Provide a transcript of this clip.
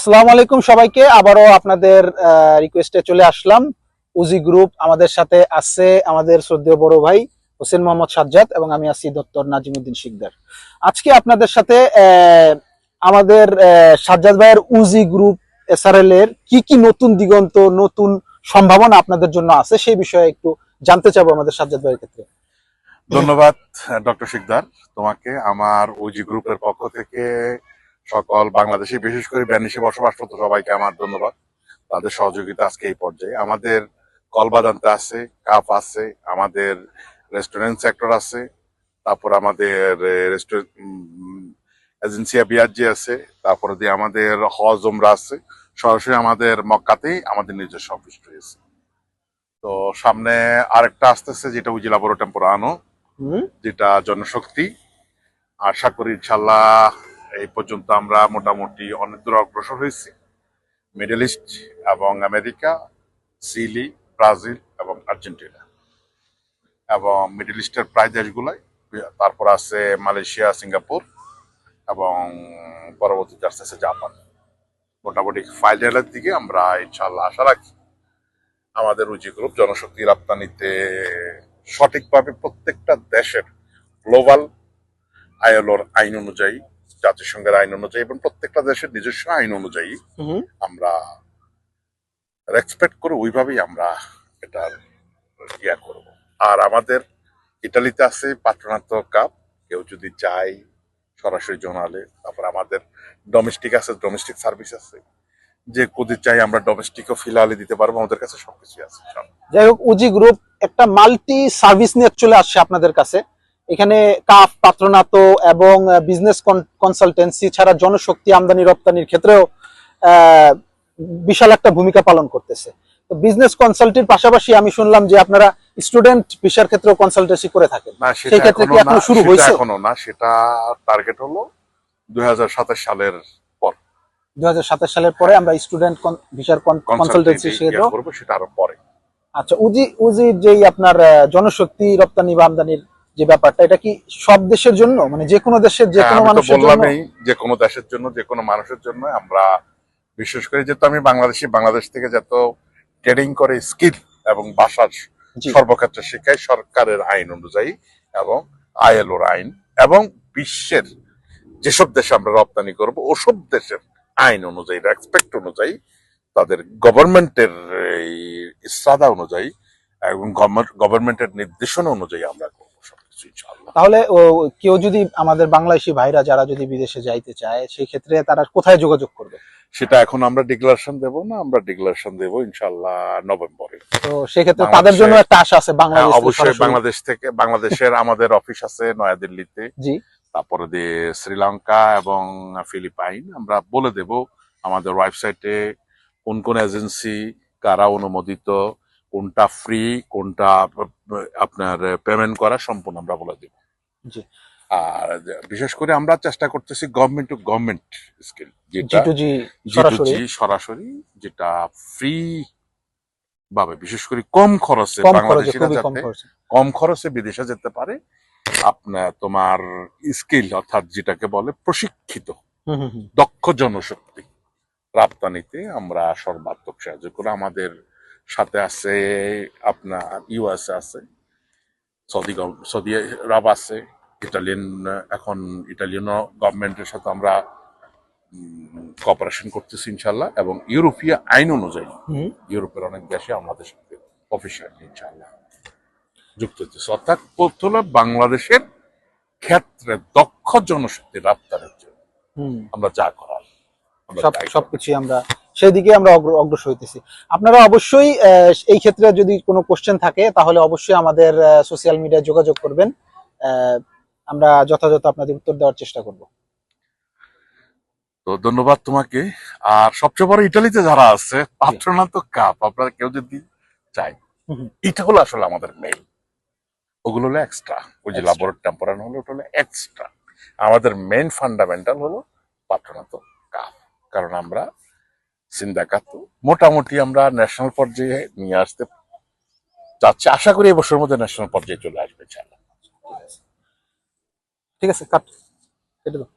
আসসালামু আলাইকুম সবাইকে। আবারও আপনাদের রিকোয়েস্টে চলে আসলাম। উজি গ্রুপ আমাদের সাথে আছে আমাদের শ্রদ্ধেয় বড় ভাই হোসেন মোহাম্মদ সাজ্জাদ এবং আমি আছি ডক্টর নাজিমুদ্দিন শিকদার। আজকে আপনাদের সাথে আমাদের সাজ্জাদ ভাইয়ের উজি গ্রুপ এসআরএল এর কি কি নতুন দিগন্ত, নতুন সম্ভাবনা আপনাদের জন্য আছে সেই বিষয়ে একটু জানতে চাবো আমাদের সাজ্জাদ ভাইয়ের ক্ষেত্রে। ধন্যবাদ ডক্টর শিকদার, তোমাকে আমার ওজি গ্রুপের পক্ষ থেকে সকল বাংলাদেশি, বিশেষ করে ব্যানিশে বসবাসরত সবাইকে আমার ধন্যবাদ। তাদের সহযোগিতা আজকে এই পর্যায়ে আমাদের কলবাদান্তে আছে, কাপ আছে, আমাদের রেস্টুরেন্ট সেক্টর আছে, তারপর আমাদের রেস্টুরেন্ট এজেন্সিয়া বিআরজি আছে, তারপরে দিয়ে আমাদের হজ ওমরা আছে। সরাসরি আমাদের মক্কাতেই আমাদের নিজস্ব অফিস রয়েছে। তো সামনে আরেকটা আসতেছে যেটা উজিলা বড় টেম্পোরানো, যেটা জনশক্তি। আশা করি ইনশাল্লাহ এই পর্যন্ত আমরা মোটামুটি অনেক দূর অগ্রসর হয়েছি। মিডল ইস্ট এবং আমেরিকা, চিলি, ব্রাজিল এবং আর্জেন্টিনা এবং মিডল ইস্টের প্রায় দেশগুলাই, তারপর আছে মালয়েশিয়া, সিঙ্গাপুর এবং পরবর্তীতে আসতেছে জাপান। মোটামুটি ফাইনালের দিকে আমরা ইনশাল্লাহ আশা রাখি আমাদের উজি গ্রুপ জনশক্তি রপ্তানিতে সঠিকভাবে প্রত্যেকটা দেশের গ্লোবাল আইএলওর আইন অনুযায়ী, জাতিসংঘের আইন অনুযায়ী এবং প্রত্যেকটা দেশের নিজস্ব আইন অনুযায়ী আমরা রেসপেক্ট করে ওইভাবেই আমরা এটার ইয়া করব। আর আমাদের ইটালিতে আছে পাত্রনাত্য কাপ, কেউ যদি চায় সরাসরি জানালে। তারপর আমাদের ডোমেস্টিক আছে, ডোমেস্টিক সার্ভিস আছে, যে যদি চাই আমরা ডোমেস্টিকও ফিলহালে দিতে পারবো, আমাদের কাছে সবকিছু আছে। যাই হোক, উজি গ্রুপ একটা মাল্টি সার্ভিস নিয়ে চলে আসছে আপনাদের কাছে। এখানে কাফ, পাত্রনাত এবং বিজনেস কনসালটেন্সি ছাড়া জনশক্তি আমদানি রপ্তানির ক্ষেত্রেও বিশাল একটা ভূমিকা পালন করতেছে। তো বিজনেস কনসাল্টেন্ট পাশাপাশি আমি শুনলাম যে আপনারা স্টুডেন্ট ভিসার ক্ষেত্রেও কনসালটেন্সি করে থাকেন। সেই ক্ষেত্রে কি এখনো শুরু হয়েছে? এখনো না, সেটা টার্গেট হলো 2027 সালের পর। 2027 সালের পরে আমরা স্টুডেন্ট ভিসার কনসালটেন্সি করব, সেটা আরো পরে। আচ্ছা, উজি যেই আপনার জনশক্তি রপ্তানি বা আমদানির যে ব্যাপারটা, এটা কি সব দেশের জন্য, মানে যে কোনো দেশের যে কোনো মানুষের জন্য? বললামই, যে কোনো দেশের জন্য, যে কোনো মানুষের জন্য। আমরা বিশেষ করে যেহেতু আমি বাংলাদেশি, বাংলাদেশ থেকে যত ট্রেডিং করে স্কিল এবং ভাষার সর্বক্ষেত্রে শিক্ষায় সরকারের আইন অনুযায়ী এবং আইএলওর আইন এবং বিশ্বের যেসব দেশে আমরা রপ্তানি করব ওসব দেশের আইন অনুযায়ী, রেসপেক্ট অনুযায়ী, তাদের গভর্নমেন্টের ইসরাদা অনুযায়ী এবং গভর্নমেন্টের নির্দেশনা অনুযায়ী আমরা করবো সবকিছু ইনশাআল্লাহ। তাহলে কেউ যদি, আমাদের বাংলাদেশি ভাইরা যারা যদি বিদেশে যাইতে চায়, সেই ক্ষেত্রে তারা কোথায় যোগাযোগ করবে? সেটা এখন আমরা ডিক্লারেশন দেব না, আমরা ডিক্লারেশন দেব ইনশাআল্লাহ নভেম্বরে। তো সেক্ষেত্রে তাদের জন্য একটা আশা আছে বাংলাদেশ, অবশ্যই বাংলাদেশ থেকে, বাংলাদেশের আমাদের অফিস আছে নয়াদিল্লিতে, জি, তারপরে দিয়ে শ্রীলঙ্কা এবং ফিলিপাইন। আমরা বলে দেব আমাদের ওয়েবসাইটে কোন কোন এজেন্সি, কারা অনুমোদিত, কোনটা ফ্রি, কোনটা আপনার পেমেন্ট করা, সম্পূর্ণ আমরা বলে দেব। জি। আর বিশেষ করে আমরা চেষ্টা করতেছি গভর্নমেন্ট টু গভর্নমেন্ট স্কিল, যেটা সরাসরি, যেটা ফ্রি ভাবে, বিশেষ করে কম খরচে বাংলাদেশিরা যাতে কম খরচে বিদেশে যেতে পারে। আপনার তোমার স্কিল, অর্থাৎ যেটাকে বলে প্রশিক্ষিত দক্ষ জনশক্তি রপ্তানিতে আমরা সর্বাত্মক সাহায্য করি। আমাদের সাথে আছে আপনার ইউএসএ আছে, সৌদি আরব আছে, এখন ইটালিয়ান গভর্নমেন্টের সাথে আমরা কোঅপারেশন করতেছি ইনশাল্লাহ, এবং ইউরোপীয় আইন অনুযায়ী ইউরোপের অনেক দেশে আমাদের সাথে অফিসিয়ালি ইনশাল্লাহ যুক্ত হচ্ছে। অর্থাৎ প্রথমে বাংলাদেশের ক্ষেত্রে দক্ষ জনশক্তি রপ্তানির জন্য আমরা যা করার সবকিছু আমরা সেই দিকে আমরা অগ্রসর হইতেছি। আপনারা অবশ্যই এই ক্ষেত্রে যদি কোনো কোশ্চেন থাকে তাহলে অবশ্যই আমাদের সোশ্যাল মিডিয়ায় যোগাযোগ করবেন, আমরা যথাযথ আপনাদের উত্তর দেওয়ার চেষ্টা করব। তো ধন্যবাদ তোমাকে। আর সবচেয়ে বড়, ইটালিতে যারা আছে, পাত্রনাত্য কাপ আপনারা কেউ যদি চাই, এটা হলো আসলে আমাদের মেইন, ওগুলো হলো এক্সট্রা। ওই যে লাবোর টেম্পোরান হলো, ওটা হলো এক্সট্রা। আমাদের মেইন ফান্ডামেন্টাল হলো পাত্রনাত্য কাপ, কারণ আমরা সিন্দাকাত মোটামুটি আমরা ন্যাশনাল পর্যায়ে নিয়ে আসতে চাচ্ছি। আশা করি এবছরের মধ্যে ন্যাশনাল পর্যায়ে চলে আসবে ইনশাআল্লাহ। ঠিক আছে, কাট কেটে দাও।